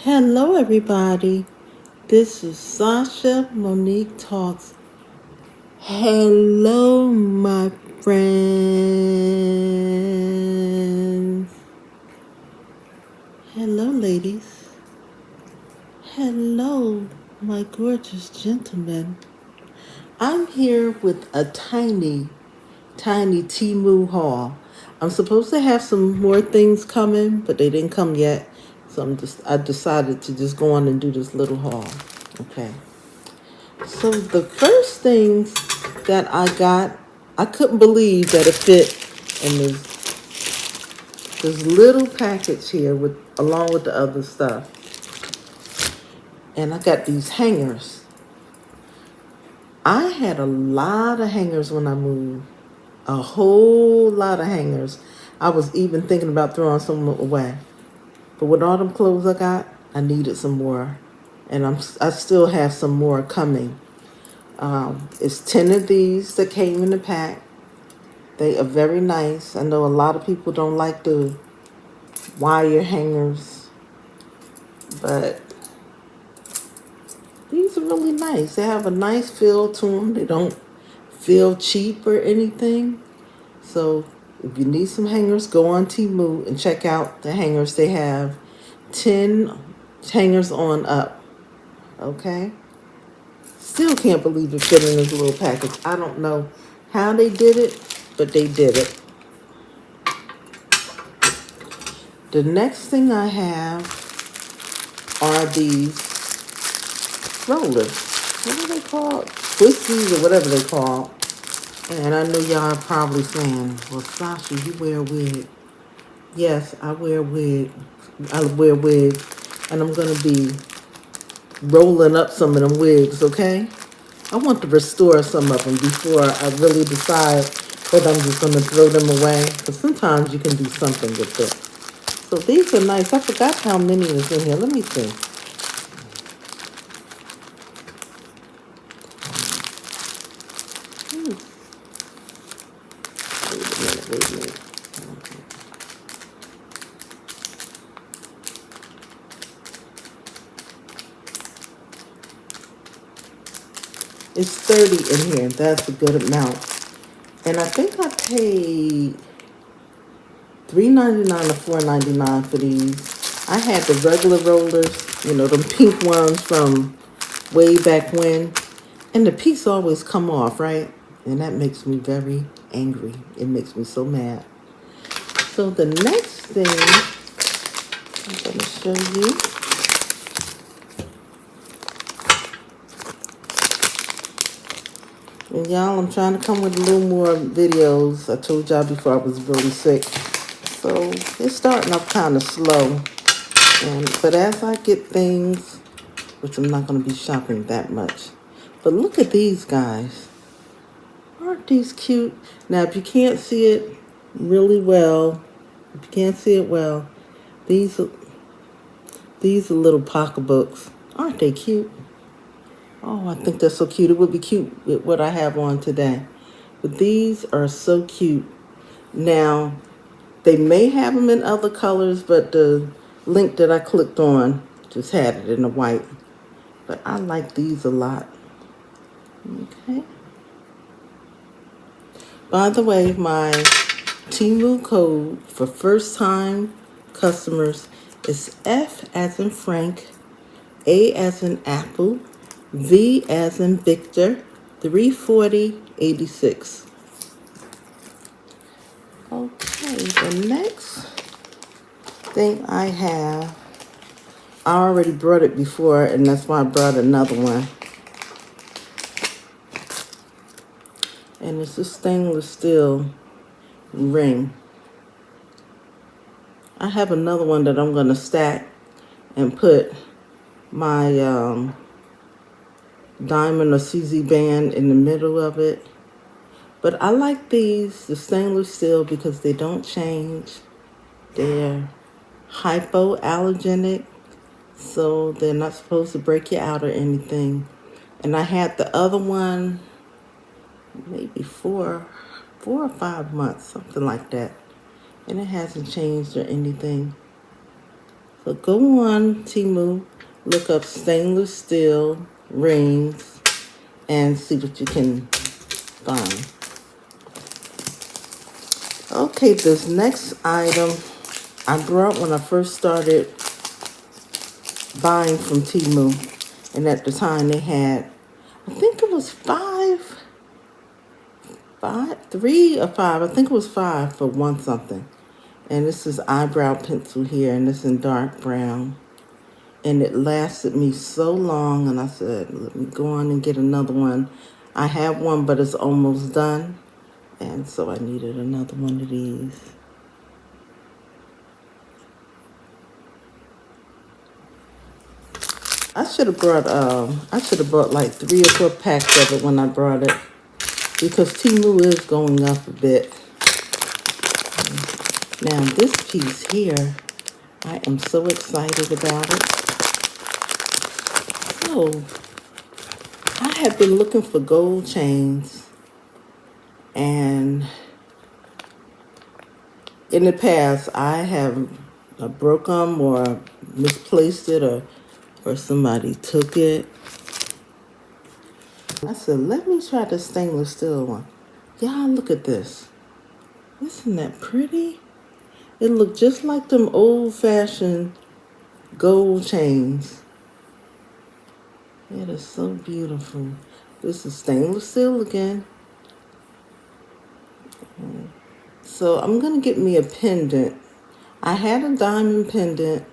Hello, everybody. This is Sashamoniquetalks. Hello, my friends. Hello, ladies. Hello, my gorgeous gentlemen. I'm here with a tiny Temu haul. I'm supposed to have some more things coming, but they didn't come yet. So I decided to just go on and do this little haul. Okay. So the first things that I got, I couldn't believe that it fit in this little package here along with the other stuff. And I got these hangers. I had a lot of hangers when I moved. A whole lot of hangers. I was even thinking about throwing some away. But with all them clothes I got, I needed some more. And I still have some more coming. It's 10 of these that came in the pack. They are very nice. I know a lot of people don't like the wire hangers, but these are really nice. They have a nice feel to them. They don't feel cheap or anything. So if you need some hangers, go on Temu and check out the hangers. They have 10 hangers on up. Okay? Still can't believe it fit in this little package. I don't know how they did it, but they did it. The next thing I have are these rollers. What are they called? Twisties or whatever they call. And I know y'all are probably saying, well, Sasha, you wear a wig. Yes, I wear a wig. I wear wigs. And I'm going to be rolling up some of them wigs, okay? I want to restore some of them before I really decide whether I'm just going to throw them away. Because sometimes you can do something with it. So these are nice. I forgot how many is in here. Let me see. Wait a minute. It's 30 in here. That's a good amount. And I think I paid $3.99 or $4.99 for these. I had the regular rollers, you know, them pink ones from way back when. And the piece always come off, right? And that makes me very angry. It makes me so mad. So the next thing I'm going to show you. And y'all, I'm trying to come with a little more videos. I told y'all before I was really sick. So it's starting off kind of slow. But as I get things, which I'm not going to be shopping that much. But look at these guys. Aren't these cute? Now, if you can't see it really well, these are little pocketbooks. Aren't they cute? Oh, I think they're so cute. It would be cute with what I have on today. But these are so cute. Now, they may have them in other colors, but the link that I clicked on just had it in the white. But I like these a lot. Okay. By the way, my Temu code for first-time customers is F as in Frank, A as in Apple, V as in Victor, 34086. Okay, the next thing I have, I already brought it before, and that's why I brought another one. And it's a stainless steel ring. I have another one that I'm going to stack and put my diamond or CZ band in the middle of it. But I like these, the stainless steel, because they don't change. They're hypoallergenic, so they're not supposed to break you out or anything. And I had the other one maybe 4 or 5 months, something like that. And it hasn't changed or anything. So go on Temu, look up stainless steel rings, and see what you can find. Okay, this next item I brought when I first started buying from Temu. And at the time they had, I think it was three or five. I think it was five for one something. And this is eyebrow pencil here, and it's in dark brown. And it lasted me so long, and I said, let me go on and get another one. I have one, but it's almost done. And so I needed another one of these. I should have brought like 3 or 4 packs of it when I brought it, because Temu is going up a bit. Now this piece here, I am so excited about it. So I have been looking for gold chains, and in the past I have broke them or misplaced it, or somebody took it. I said, let me try the stainless steel one. Y'all, look at this. Isn't that pretty? It looked just like them old-fashioned gold chains. It is so beautiful. This is stainless steel again. So I'm going to get me a pendant. I had a diamond pendant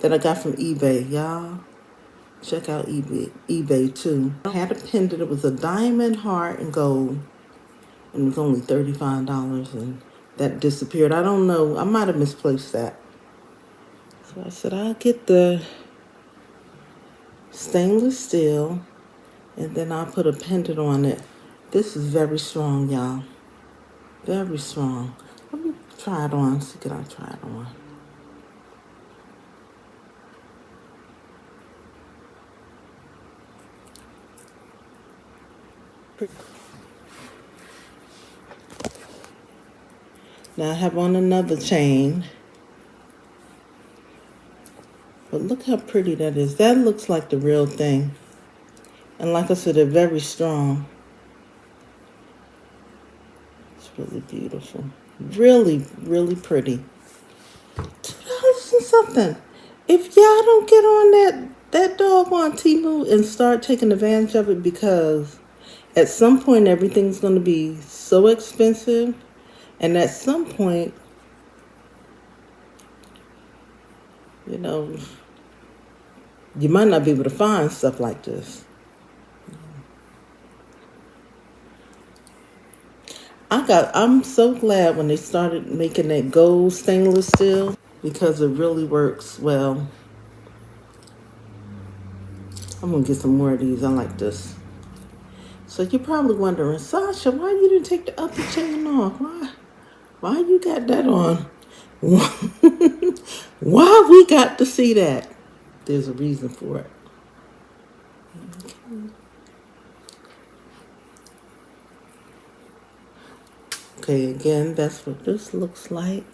that I got from eBay. Y'all, check out eBay too. I had a pendant. It was a diamond heart and gold. And it was only $35, and that disappeared. I don't know. I might have misplaced that. So I said, I'll get the stainless steel, and then I'll put a pendant on it. This is very strong, y'all. Very strong. Let me try it on. See, can I try it on? Now I have on another chain. But look how pretty that is. That looks like the real thing. And like I said, they're very strong. It's really beautiful. Really, really pretty. $2 and something. If y'all don't get on that doggone Temu and start taking advantage of it, because at some point everything's going to be so expensive, and at some point, you know, you might not be able to find stuff like this. I'm so glad when they started making that gold stainless steel, because it really works well. I'm gonna get some more of these. I like this. So you're probably wondering, Sasha, why you didn't take the upper chain off? Why you got that on? Why we got to see that? There's a reason for it. Okay, again, that's what this looks like.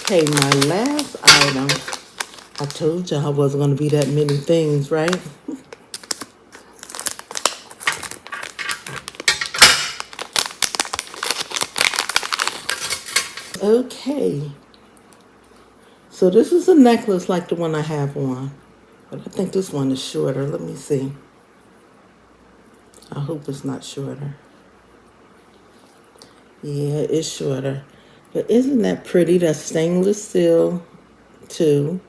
Okay, my last item. I told y'all I wasn't going to be that many things, right? Okay. So this is a necklace like the one I have on. But I think this one is shorter. Let me see. I hope it's not shorter. Yeah, it's shorter. But isn't that pretty? That's stainless steel too.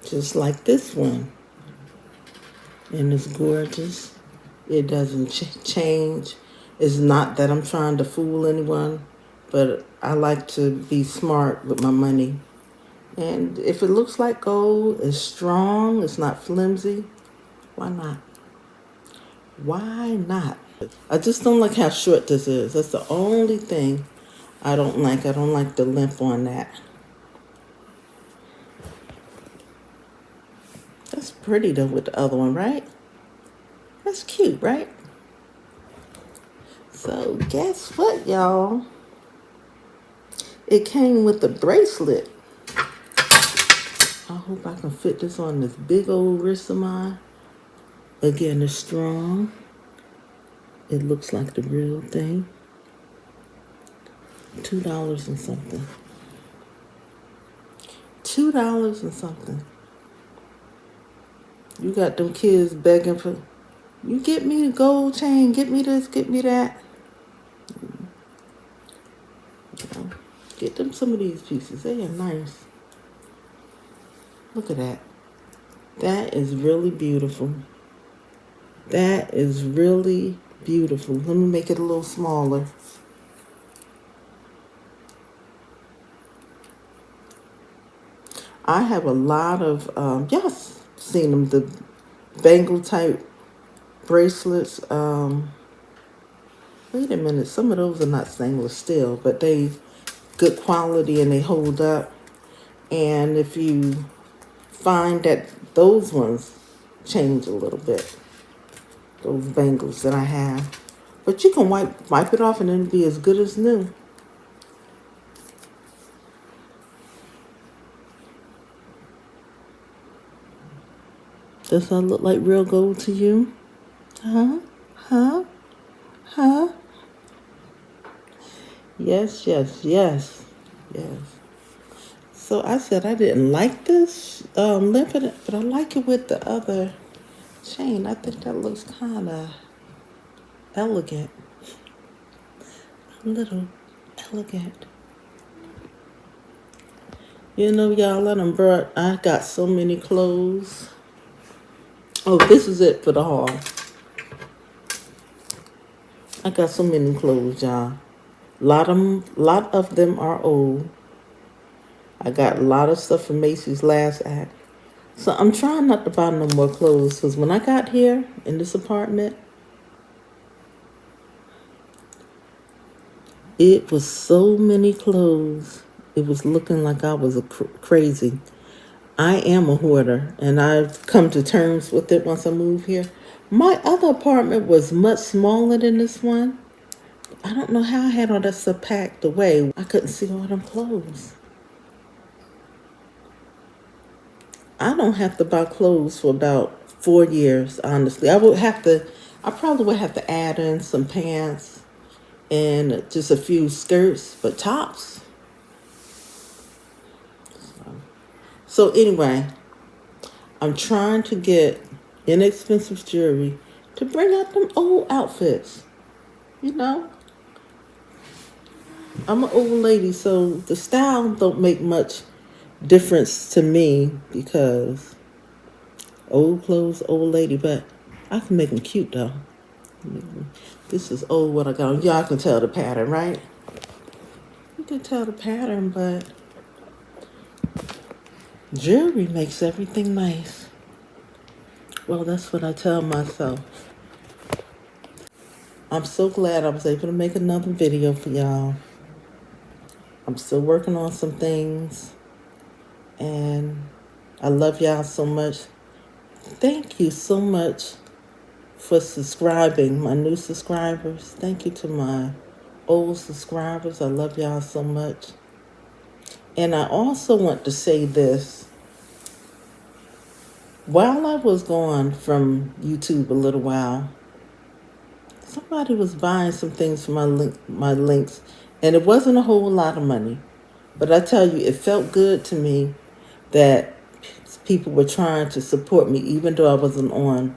Just like this one. And it's gorgeous. It doesn't change. It's not that I'm trying to fool anyone, but I like to be smart with my money. And if it looks like gold, it's strong, it's not flimsy, why not? Why not? I just don't like how short this is. That's the only thing I don't like. I don't like the length on that. That's pretty though with the other one, right? That's cute, right? So guess what, y'all? It came with a bracelet. I hope I can fit this on this big old wrist of mine. Again, it's strong. It looks like the real thing. $2 and something. $2 and something. You got them kids begging for, you get me the gold chain, get me this, get me that. You know, get them some of these pieces. They are nice. Look at that. That is really beautiful. That is really beautiful. Let me make it a little smaller. I have a lot of, y'all seen them, the bangle type bracelets. Wait a minute, some of those are not stainless steel, but they good quality and they hold up. And if you find that those ones change a little bit, those bangles that I have, but you can wipe it off and it'll be as good as new. Does that look like real gold to you? Huh? Huh? Huh? Yes, yes, yes, yes. So I said I didn't like this lip, but I like it with the other chain. I think that looks kind of elegant. A little elegant. You know, y'all, I got so many clothes. Oh, this is it for the haul. I got so many clothes, y'all. Lot of them are old. I got a lot of stuff from Macy's last act. So I'm trying not to buy no more clothes because when I got here in this apartment, it was so many clothes. It was looking like I was crazy. I am a hoarder, and I've come to terms with it once I moved here. My other apartment was much smaller than this one. I don't know how I had all that stuff packed away. I couldn't see all them clothes. I don't have to buy clothes for about 4 years, honestly. I probably would have to add in some pants and just a few skirts, but tops. So anyway, I'm trying to get inexpensive jewelry to bring out them old outfits. You know, I'm an old lady, so the style don't make much difference to me because old clothes, old lady, but I can make them cute though. This is old what I got on. Y'all can tell the pattern, right? You can tell the pattern, but jewelry makes everything nice. Well, that's what I tell myself. I'm so glad I was able to make another video for y'all. I'm still working on some things, and I love y'all so much. Thank you so much for subscribing, my new subscribers. Thank you to my old subscribers. I love y'all so much. And I also want to say this. While I was gone from YouTube a little while, somebody was buying some things for my links, and it wasn't a whole lot of money. But I tell you, it felt good to me that people were trying to support me, even though I wasn't on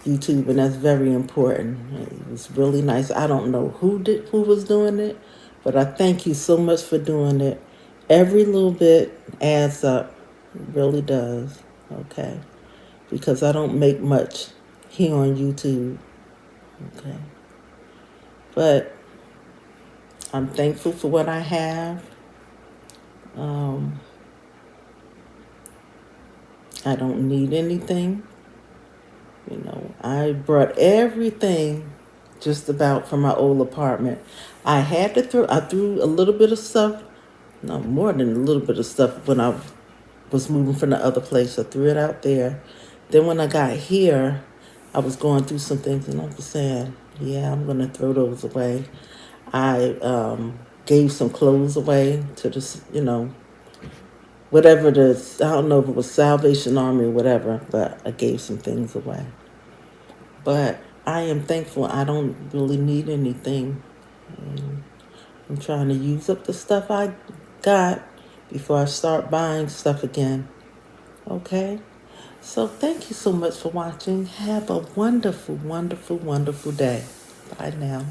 YouTube, and that's very important. It was really nice. I don't know who was doing it, but I thank you so much for doing it. Every little bit adds up. It really does. Okay. Because I don't make much here on YouTube. Okay. But I'm thankful for what I have. I don't need anything. You know, I brought everything just about from my old apartment. I threw a little bit of stuff, no, more than a little bit of stuff when I was moving from the other place. I threw it out there. Then when I got here, I was going through some things and I was saying, Yeah, I'm going to throw those away. I gave some clothes away to the, whatever I don't know if it was Salvation Army or whatever, but I gave some things away. But I am thankful I don't really need anything. And I'm trying to use up the stuff I got before I start buying stuff again. Okay? So thank you so much for watching. Have a wonderful, wonderful, wonderful day. Bye now.